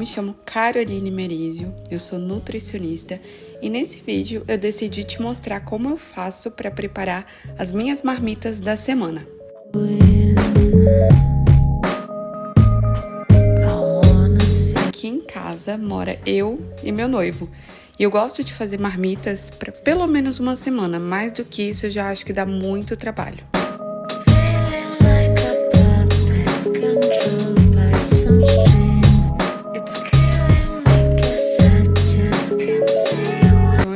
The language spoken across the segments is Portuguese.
me chamo Caroline Merizio, eu sou nutricionista e nesse vídeo eu decidi te mostrar como eu faço para preparar as minhas marmitas da semana. Aqui em casa mora eu e meu noivo e eu gosto de fazer marmitas para pelo menos uma semana, mais do que isso eu já acho que dá muito trabalho.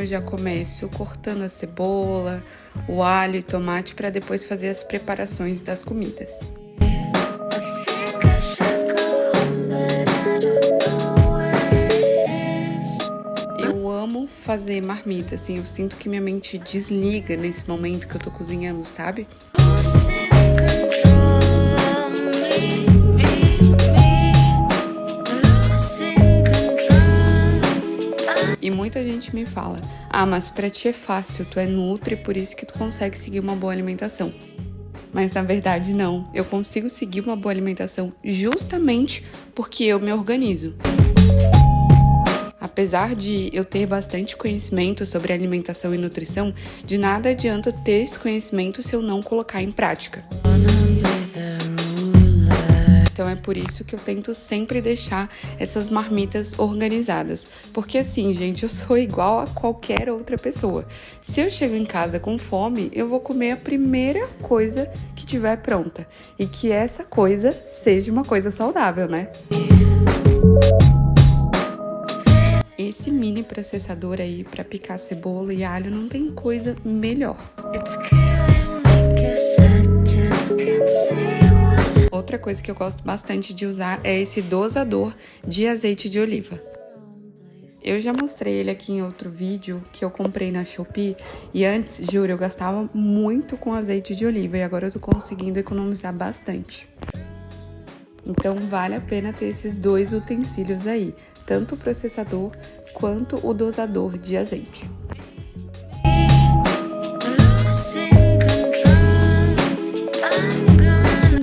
Já começo cortando a cebola, o alho e tomate para depois fazer as preparações das comidas. Eu amo fazer marmita, assim, eu sinto que minha mente desliga nesse momento que eu tô cozinhando, sabe? E muita gente me fala, mas pra ti é fácil, tu é nutri, por isso que tu consegue seguir uma boa alimentação. Mas na verdade não, eu consigo seguir uma boa alimentação justamente porque eu me organizo. Apesar de eu ter bastante conhecimento sobre alimentação e nutrição, de nada adianta ter esse conhecimento se eu não colocar em prática. Então é por isso que eu tento sempre deixar essas marmitas organizadas. Porque assim, gente, eu sou igual a qualquer outra pessoa. Se eu chego em casa com fome, eu vou comer a primeira coisa que tiver pronta. E que essa coisa seja uma coisa saudável, né? Esse mini processador aí para picar cebola e alho não tem coisa melhor. Outra coisa que eu gosto bastante de usar é esse dosador de azeite de oliva. Eu já mostrei ele aqui em outro vídeo que eu comprei na Shopee e antes, juro, eu gastava muito com azeite de oliva e agora eu tô conseguindo economizar bastante. Então vale a pena ter esses dois utensílios aí, tanto o processador quanto o dosador de azeite.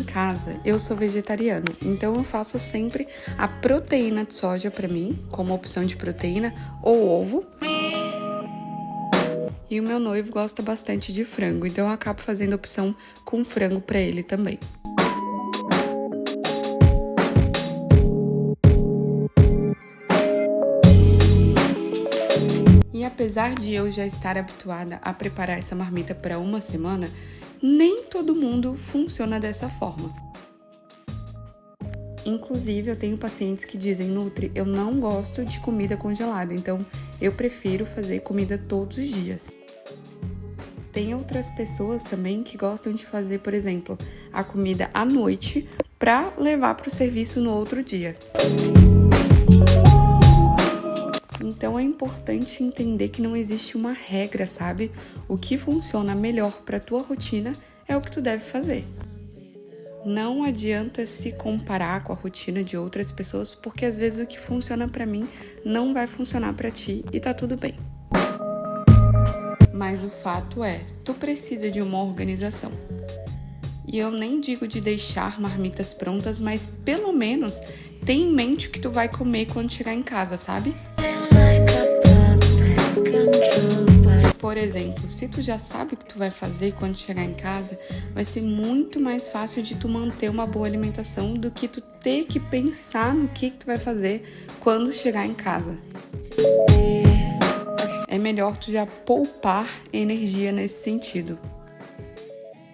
Casa, eu sou vegetariano, então eu faço sempre a proteína de soja para mim, como opção de proteína, ou ovo. E o meu noivo gosta bastante de frango, então eu acabo fazendo opção com frango para ele também. E apesar de eu já estar habituada a preparar essa marmita para uma semana, nem todo mundo funciona dessa forma. Inclusive, eu tenho pacientes que dizem, Nutri, eu não gosto de comida congelada, então eu prefiro fazer comida todos os dias. Tem outras pessoas também que gostam de fazer, por exemplo, a comida à noite para levar para o serviço no outro dia. Então é importante entender que não existe uma regra, sabe? O que funciona melhor para a tua rotina é o que tu deve fazer. Não adianta se comparar com a rotina de outras pessoas, porque às vezes o que funciona para mim não vai funcionar para ti e tá tudo bem. Mas o fato é, tu precisa de uma organização. E eu nem digo de deixar marmitas prontas, mas pelo menos tem em mente o que tu vai comer quando chegar em casa, sabe? Por exemplo, se tu já sabe o que tu vai fazer quando chegar em casa, vai ser muito mais fácil de tu manter uma boa alimentação do que tu ter que pensar no que tu vai fazer quando chegar em casa. É melhor tu já poupar energia nesse sentido.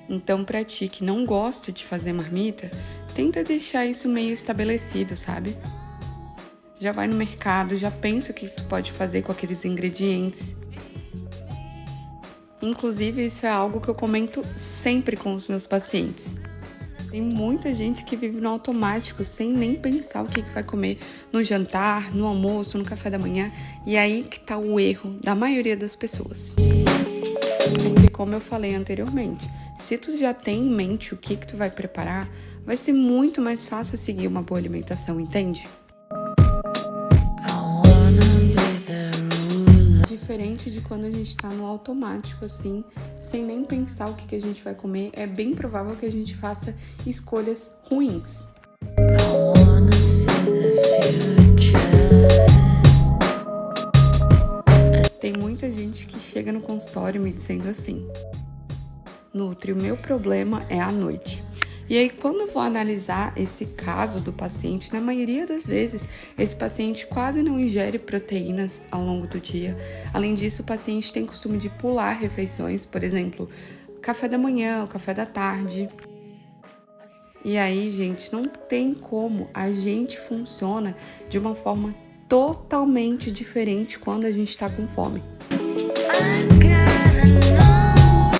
Então, pra ti que não gosta de fazer marmita, tenta deixar isso meio estabelecido, sabe? Já vai no mercado, já pensa o que tu pode fazer com aqueles ingredientes. Inclusive, isso é algo que eu comento sempre com os meus pacientes. Tem muita gente que vive no automático, sem nem pensar o que vai comer no jantar, no almoço, no café da manhã. E aí que tá o erro da maioria das pessoas. Porque, como eu falei anteriormente, se tu já tem em mente o que tu vai preparar, vai ser muito mais fácil seguir uma boa alimentação, entende? Diferente de quando a gente tá no automático, assim, sem nem pensar o que a gente vai comer, é bem provável que a gente faça escolhas ruins. I wanna see the future. gente que chega no consultório me dizendo assim: Nutri, o meu problema é a noite. E aí, quando eu vou analisar esse caso do paciente, na maioria das vezes, esse paciente quase não ingere proteínas ao longo do dia. Além disso, o paciente tem costume de pular refeições, por exemplo, café da manhã, o café da tarde. E aí, gente, não tem como, a gente funciona de uma forma totalmente diferente quando a gente está com fome.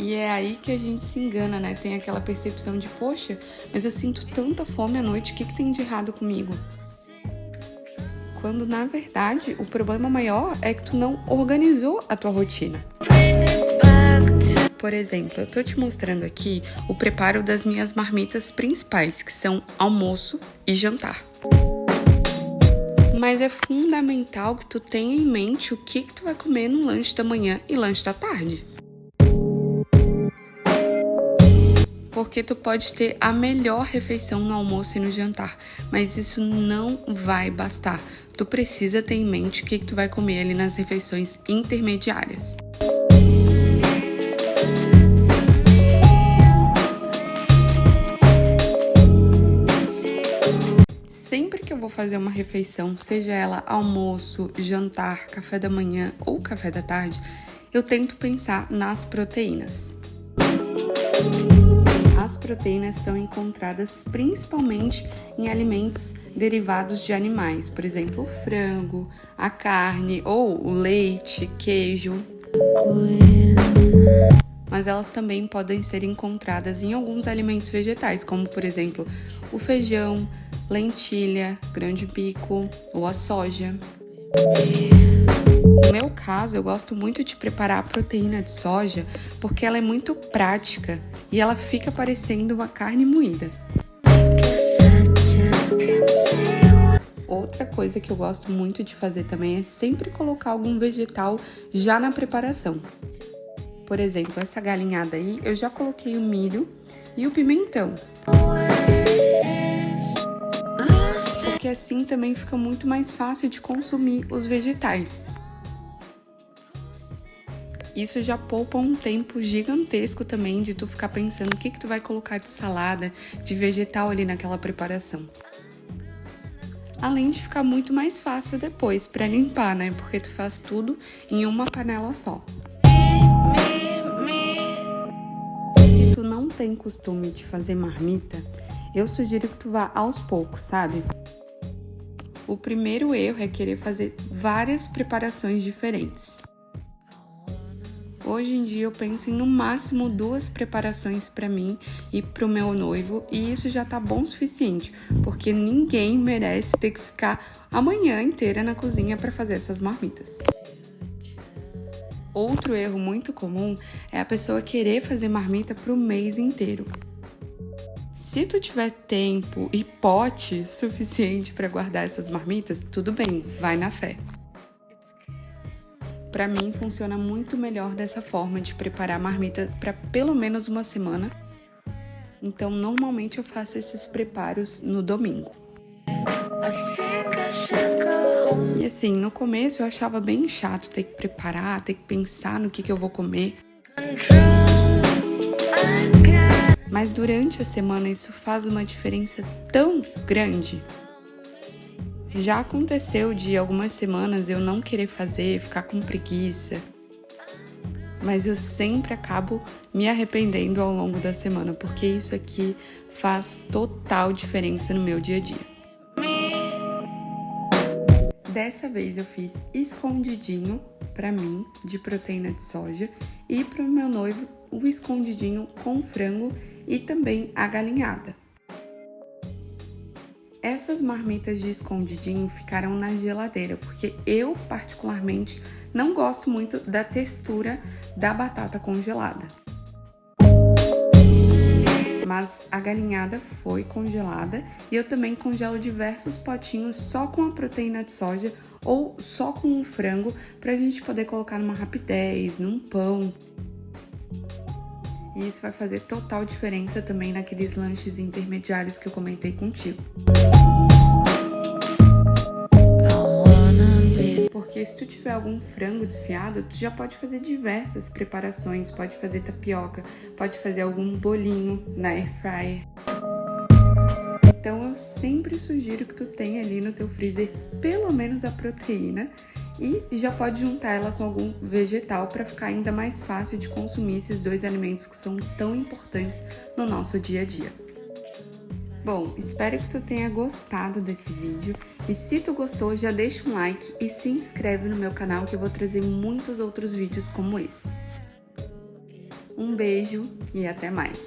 E é aí que a gente se engana, né? Tem aquela percepção de, poxa, mas eu sinto tanta fome à noite, o que tem de errado comigo? Quando, na verdade, o problema maior é que tu não organizou a tua rotina. Por exemplo, eu tô te mostrando aqui o preparo das minhas marmitas principais, que são almoço e jantar. Mas é fundamental que tu tenha em mente o que tu vai comer no lanche da manhã e lanche da tarde. Porque tu pode ter a melhor refeição no almoço e no jantar, mas isso não vai bastar. Tu precisa ter em mente o que tu vai comer ali nas refeições intermediárias. Sempre que eu vou fazer uma refeição, seja ela almoço, jantar, café da manhã ou café da tarde, eu tento pensar nas proteínas. As proteínas são encontradas principalmente em alimentos derivados de animais, por exemplo, o frango, a carne ou o leite, queijo. Mas elas também podem ser encontradas em alguns alimentos vegetais, como por exemplo, o feijão, lentilha, grão de bico ou a soja. No meu caso, eu gosto muito de preparar a proteína de soja porque ela é muito prática e ela fica parecendo uma carne moída. Outra coisa que eu gosto muito de fazer também é sempre colocar algum vegetal já na preparação. Por exemplo, essa galinhada aí, eu já coloquei o milho e o pimentão. Porque assim também fica muito mais fácil de consumir os vegetais. Isso já poupa um tempo gigantesco também de tu ficar pensando o que tu vai colocar de salada, de vegetal ali naquela preparação. Além de ficar muito mais fácil depois para limpar, né? Porque tu faz tudo em uma panela só. Se tu não tem costume de fazer marmita, eu sugiro que tu vá aos poucos, sabe? O primeiro erro é querer fazer várias preparações diferentes. Hoje em dia eu penso em no máximo 2 preparações para mim e para o meu noivo, e isso já tá bom o suficiente, porque ninguém merece ter que ficar a manhã inteira na cozinha para fazer essas marmitas. Outro erro muito comum é a pessoa querer fazer marmita para o mês inteiro. Se tu tiver tempo e pote suficiente para guardar essas marmitas, tudo bem, vai na fé. Para mim, funciona muito melhor dessa forma de preparar a marmita para pelo menos uma semana. Então, normalmente eu faço esses preparos no domingo. E assim, no começo eu achava bem chato ter que preparar, ter que pensar no que eu vou comer. Mas durante a semana isso faz uma diferença tão grande. Já aconteceu de algumas semanas eu não querer fazer, ficar com preguiça. Mas eu sempre acabo me arrependendo ao longo da semana, porque isso aqui faz total diferença no meu dia a dia. Dessa vez eu fiz escondidinho para mim de proteína de soja e para o meu noivo o escondidinho com frango e também a galinhada. Essas marmitas de escondidinho ficaram na geladeira, porque eu, particularmente, não gosto muito da textura da batata congelada. Mas a galinhada foi congelada e eu também congelo diversos potinhos só com a proteína de soja ou só com o frango pra gente poder colocar numa rapidez, num pão. E isso vai fazer total diferença também naqueles lanches intermediários que eu comentei contigo. porque se tu tiver algum frango desfiado, tu já pode fazer diversas preparações, pode fazer tapioca, pode fazer algum bolinho na air fryer. Então eu sempre sugiro que tu tenha ali no teu freezer pelo menos a proteína e já pode juntar ela com algum vegetal para ficar ainda mais fácil de consumir esses dois alimentos que são tão importantes no nosso dia a dia. Bom, espero que tu tenha gostado desse vídeo e se tu gostou, já deixa um like e se inscreve no meu canal que eu vou trazer muitos outros vídeos como esse. Um beijo e até mais!